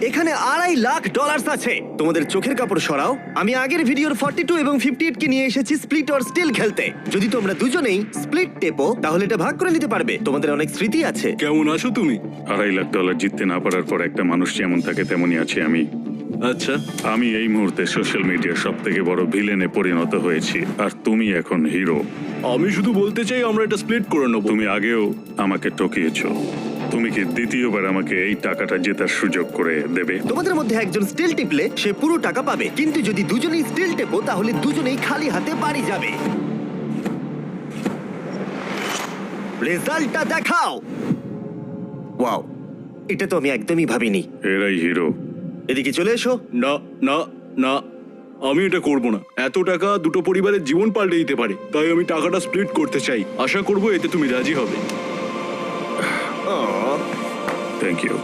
এখানে $2.5 লাখ আছে। তোমাদের চোখের কাপড় সরাও। আমি আগের ভিডিওর 42 এবং 58 কে নিয়ে এসেছি স্প্লিট অর স্টিল খেলতে। যদি তোমরা দুজনেই স্প্লিট টেপো তাহলে এটা ভাগ করে নিতে পারবে। তোমাদের অনেক স্মৃতি আছে। কেমন আছো তুমি? $2.5 লাখ জিততে না পারার পর একটা মানুষ যেমন থাকে তেমনই আছি আমি। আচ্ছা, আমি এই মুহূর্তে সোশ্যাল মিডিয়ার সব থেকে বড় ভিলেনে পরিণত হয়েছি, আর তুমি এখন হিরো। আমি শুধু বলতে চাই আমরা এটা স্প্লিট করে নেবো। তুমি আগেও আমাকে ঠকিয়েছো। তুমি কি দ্বিতীয়বার আমাকে এই টাকাটা জেতার সুযোগ করে দেবে? তোমাদের মধ্যে একজন স্টিল টিপলে সে পুরো টাকা পাবে, কিন্তু যদি দুজনেই স্টিল টেপো তাহলে দুজনেই খালি হাতে বাড়ি যাবে। রেজাল্টটা দেখাও। ওয়াও, এটা তো আমি একদমই ভাবিনি। এরাই হিরো। এদিকে চলে এসো। না না না, আমি এটা করব না। এত টাকা দুটো পরিবারের জীবন পাল্টে দিতে পারে, তাই আমি টাকাটা স্প্লিট করতে চাই। আশা করবো এতে তুমি রাজি হবে। আহ, থ্যাংক ইউ।